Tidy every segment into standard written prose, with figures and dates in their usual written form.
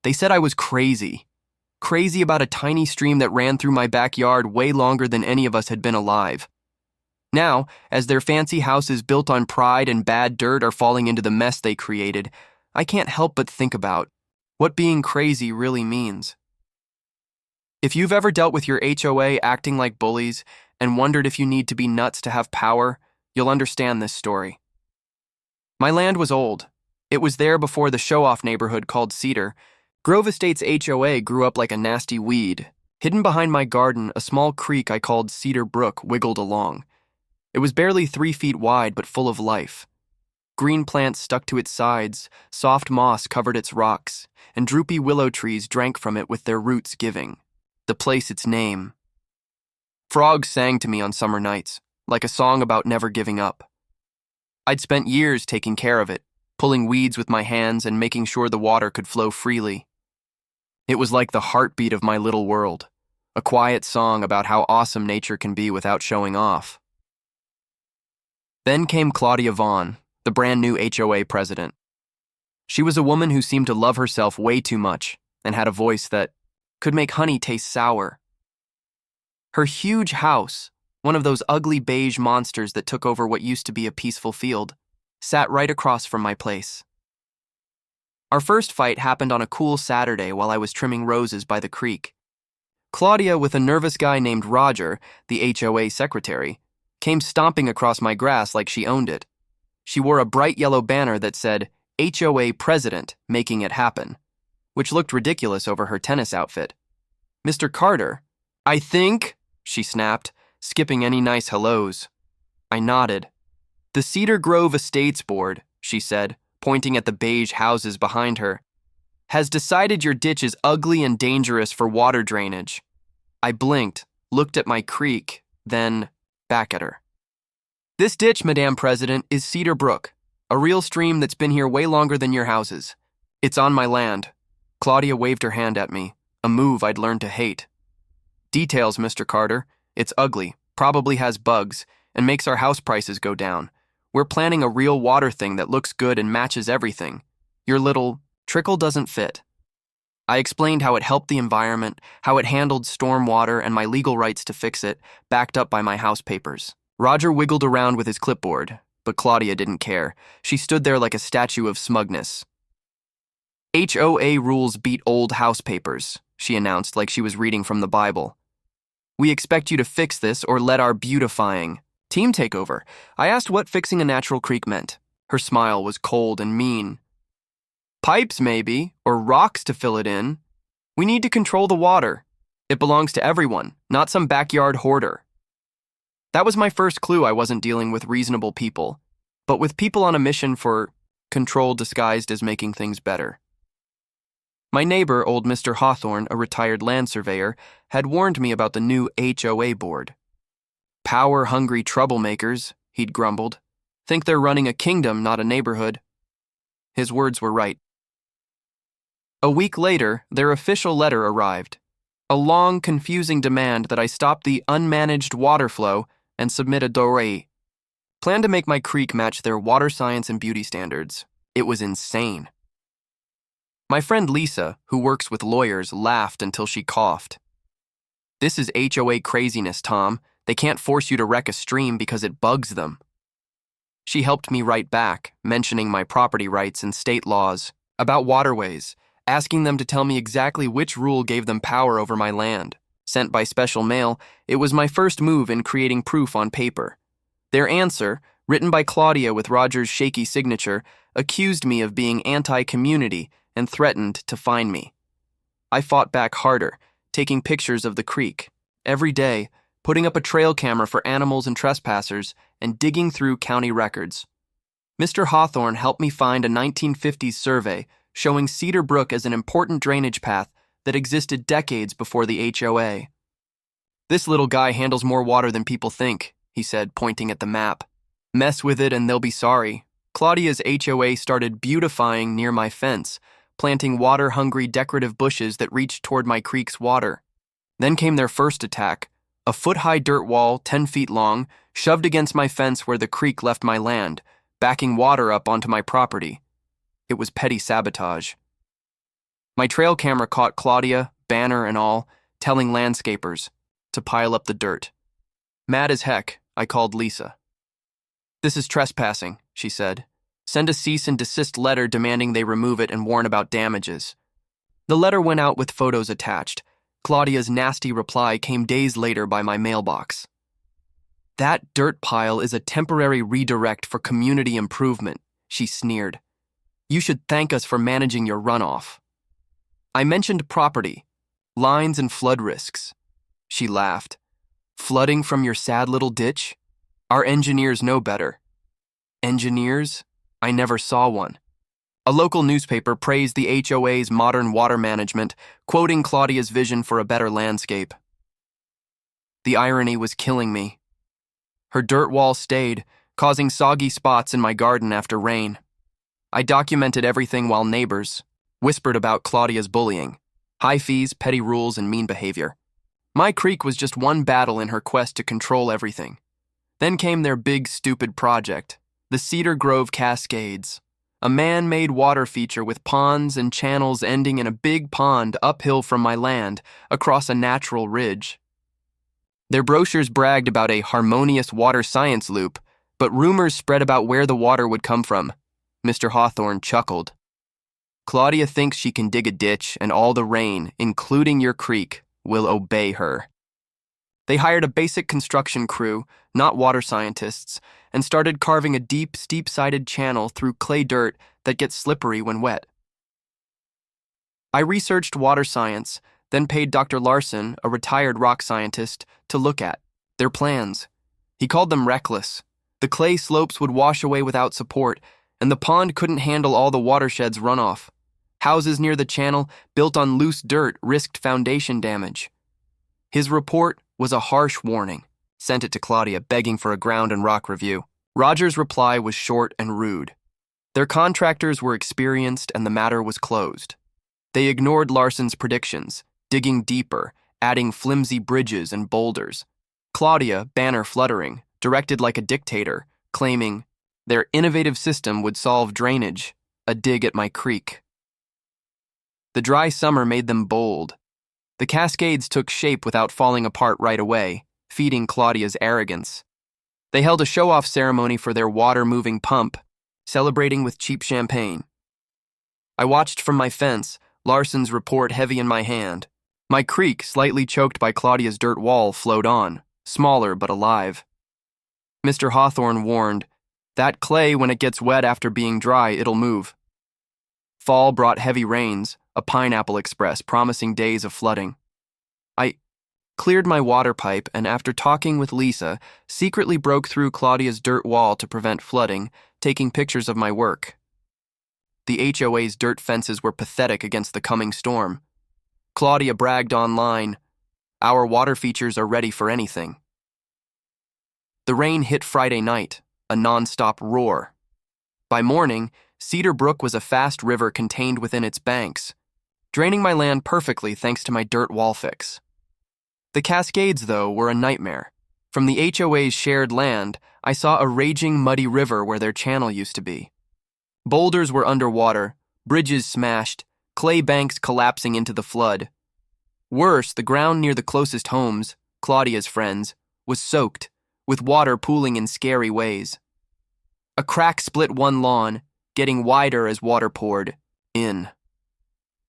They said I was crazy. Crazy about a tiny stream that ran through my backyard way longer than any of us had been alive. Now, as their fancy houses built on pride and bad dirt are falling into the mess they created, I can't help but think about what being crazy really means. If you've ever dealt with your HOA acting like bullies and wondered if you need to be nuts to have power, you'll understand this story. My land was old. It was there before the show-off neighborhood called Cedar. Grove Estates HOA grew up like a nasty weed. Hidden behind my garden, a small creek I called Cedar Brook wiggled along. It was barely 3 feet wide but full of life. Green plants stuck to its sides, soft moss covered its rocks, and droopy willow trees drank from it with their roots giving the place its name. Frogs sang to me on summer nights, like a song about never giving up. I'd spent years taking care of it, pulling weeds with my hands and making sure the water could flow freely. It was like the heartbeat of my little world, a quiet song about how awesome nature can be without showing off. Then came Claudia Vaughn, the brand new HOA president. She was a woman who seemed to love herself way too much and had a voice that could make honey taste sour. Her huge house, one of those ugly beige monsters that took over what used to be a peaceful field, sat right across from my place. Our first fight happened on a cool Saturday while I was trimming roses by the creek. Claudia, with a nervous guy named Roger, the HOA secretary, came stomping across my grass like she owned it. She wore a bright yellow banner that said, HOA President, Making It Happen, which looked ridiculous over her tennis outfit. Mr. Carter, I think, she snapped, skipping any nice hellos. I nodded. The Cedar Grove Estates Board, she said, pointing at the beige houses behind her, has decided your ditch is ugly and dangerous for water drainage. I blinked, looked at my creek, then back at her. This ditch, Madame President, is Cedar Brook, a real stream that's been here way longer than your houses. It's on my land. Claudia waved her hand at me, a move I'd learned to hate. Details, Mr. Carter. It's ugly, probably has bugs, and makes our house prices go down. We're planning a real water thing that looks good and matches everything. Your little trickle doesn't fit. I explained how it helped the environment, how it handled storm water and my legal rights to fix it, backed up by my house papers. Roger wiggled around with his clipboard, but Claudia didn't care. She stood there like a statue of smugness. HOA rules beat old house papers, she announced like she was reading from the Bible. We expect you to fix this or let our beautifying team take over. I asked what fixing a natural creek meant. Her smile was cold and mean. Pipes, maybe, or rocks to fill it in. We need to control the water. It belongs to everyone, not some backyard hoarder. That was my first clue I wasn't dealing with reasonable people, but with people on a mission for control disguised as making things better. My neighbor, old Mr. Hawthorne, a retired land surveyor, had warned me about the new HOA board. Power-hungry troublemakers, he'd grumbled. Think they're running a kingdom, not a neighborhood. His words were right. A week later, their official letter arrived. A long, confusing demand that I stop the unmanaged water flow and submit a dossier. Plan to make my creek match their water science and beauty standards. It was insane. My friend Lisa, who works with lawyers, laughed until she coughed. This is HOA craziness, Tom. They can't force you to wreck a stream because it bugs them. She helped me write back, mentioning my property rights and state laws, about waterways, asking them to tell me exactly which rule gave them power over my land. Sent by special mail, it was my first move in creating proof on paper. Their answer, written by Claudia with Roger's shaky signature, accused me of being anti-community and threatened to fine me. I fought back harder, taking pictures of the creek, every day, putting up a trail camera for animals and trespassers, and digging through county records. Mr. Hawthorne helped me find a 1950s survey showing Cedar Brook as an important drainage path that existed decades before the HOA. This little guy handles more water than people think, he said, pointing at the map. Mess with it and they'll be sorry. Claudia's HOA started beautifying near my fence, planting water-hungry decorative bushes that reached toward my creek's water. Then came their first attack, a foot-high dirt wall, 10 feet long, shoved against my fence where the creek left my land, backing water up onto my property. It was petty sabotage. My trail camera caught Claudia, banner and all, telling landscapers to pile up the dirt. Mad as heck, I called Lisa. "This is trespassing," she said. "Send a cease and desist letter demanding they remove it and warn about damages." The letter went out with photos attached. Claudia's nasty reply came days later by my mailbox. "That dirt pile is a temporary redirect for community improvement," she sneered. "You should thank us for managing your runoff." I mentioned property, lines and flood risks. She laughed. "Flooding from your sad little ditch? Our engineers know better." Engineers? I never saw one. A local newspaper praised the HOA's modern water management, quoting Claudia's vision for a better landscape. The irony was killing me. Her dirt wall stayed, causing soggy spots in my garden after rain. I documented everything while neighbors whispered about Claudia's bullying, high fees, petty rules, and mean behavior. My creek was just one battle in her quest to control everything. Then came their big, stupid project, the Cedar Grove Cascades, a man-made water feature with ponds and channels ending in a big pond uphill from my land across a natural ridge. Their brochures bragged about a harmonious water science loop, but rumors spread about where the water would come from. Mr. Hawthorne chuckled. "Claudia thinks she can dig a ditch and all the rain, including your creek, will obey her." They hired a basic construction crew, not water scientists, and started carving a deep, steep-sided channel through clay dirt that gets slippery when wet. I researched water science, then paid Dr. Larson, a retired rock scientist, to look at their plans. He called them reckless. The clay slopes would wash away without support, and the pond couldn't handle all the watershed's runoff. Houses near the channel, built on loose dirt, risked foundation damage. His report was a harsh warning. Sent it to Claudia, begging for a ground and rock review. Roger's reply was short and rude. Their contractors were experienced and the matter was closed. They ignored Larson's predictions, digging deeper, adding flimsy bridges and boulders. Claudia, banner fluttering, directed like a dictator, claiming their innovative system would solve drainage, a dig at my creek. The dry summer made them bold. The cascades took shape without falling apart right away, feeding Claudia's arrogance. They held a show-off ceremony for their water-moving pump, celebrating with cheap champagne. I watched from my fence, Larson's report heavy in my hand. My creek, slightly choked by Claudia's dirt wall, flowed on, smaller but alive. Mr. Hawthorne warned, "That clay, when it gets wet after being dry, it'll move." Fall brought heavy rains, a pineapple express promising days of flooding. I cleared my water pipe and, after talking with Lisa, secretly broke through Claudia's dirt wall to prevent flooding, taking pictures of my work. The HOA's dirt fences were pathetic against the coming storm. Claudia bragged online, "Our water features are ready for anything." The rain hit Friday night, a non-stop roar. By morning, Cedar Brook was a fast river contained within its banks, draining my land perfectly thanks to my dirt wall fix. The Cascades, though, were a nightmare. From the HOA's shared land, I saw a raging, muddy river where their channel used to be. Boulders were underwater, bridges smashed, clay banks collapsing into the flood. Worse, the ground near the closest homes, Claudia's friends, was soaked, with water pooling in scary ways. A crack split one lawn, getting wider as water poured in.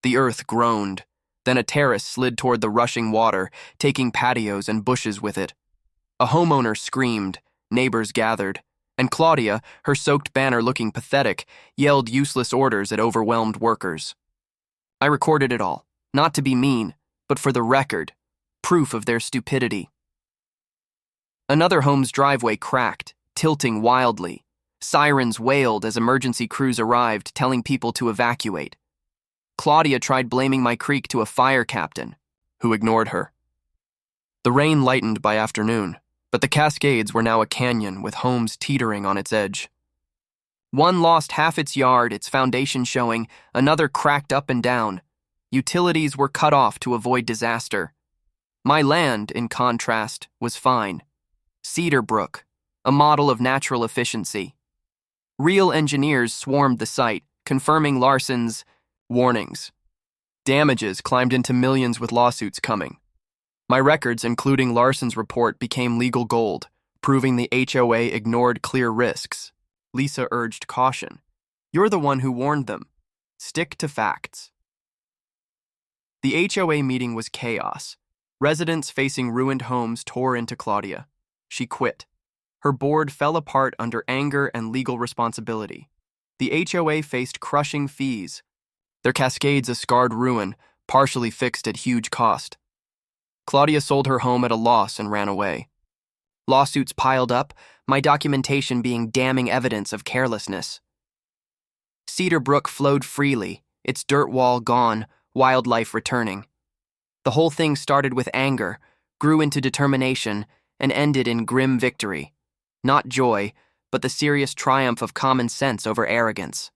The earth groaned. Then a terrace slid toward the rushing water, taking patios and bushes with it. A homeowner screamed, neighbors gathered, and Claudia, her soaked banner looking pathetic, yelled useless orders at overwhelmed workers. I recorded it all, not to be mean, but for the record, proof of their stupidity. Another home's driveway cracked, tilting wildly. Sirens wailed as emergency crews arrived, telling people to evacuate. Claudia tried blaming my creek to a fire captain, who ignored her. The rain lightened by afternoon, but the Cascades were now a canyon with homes teetering on its edge. One lost half its yard, its foundation showing, another cracked up and down. Utilities were cut off to avoid disaster. My land, in contrast, was fine. Cedar Brook, a model of natural efficiency. Real engineers swarmed the site, confirming Larson's warnings. Damages climbed into millions with lawsuits coming. My records, including Larson's report, became legal gold, proving the HOA ignored clear risks. Lisa urged caution. You're the one who warned them. Stick to facts. The HOA meeting was chaos. Residents facing ruined homes tore into Claudia. She quit. Her board fell apart under anger and legal responsibility. The HOA faced crushing fees. Their cascades a scarred ruin, partially fixed at huge cost. Claudia sold her home at a loss and ran away. Lawsuits piled up, my documentation being damning evidence of carelessness. Cedar Brook flowed freely, its dirt wall gone, wildlife returning. The whole thing started with anger, grew into determination, and ended in grim victory. Not joy, but the serious triumph of common sense over arrogance.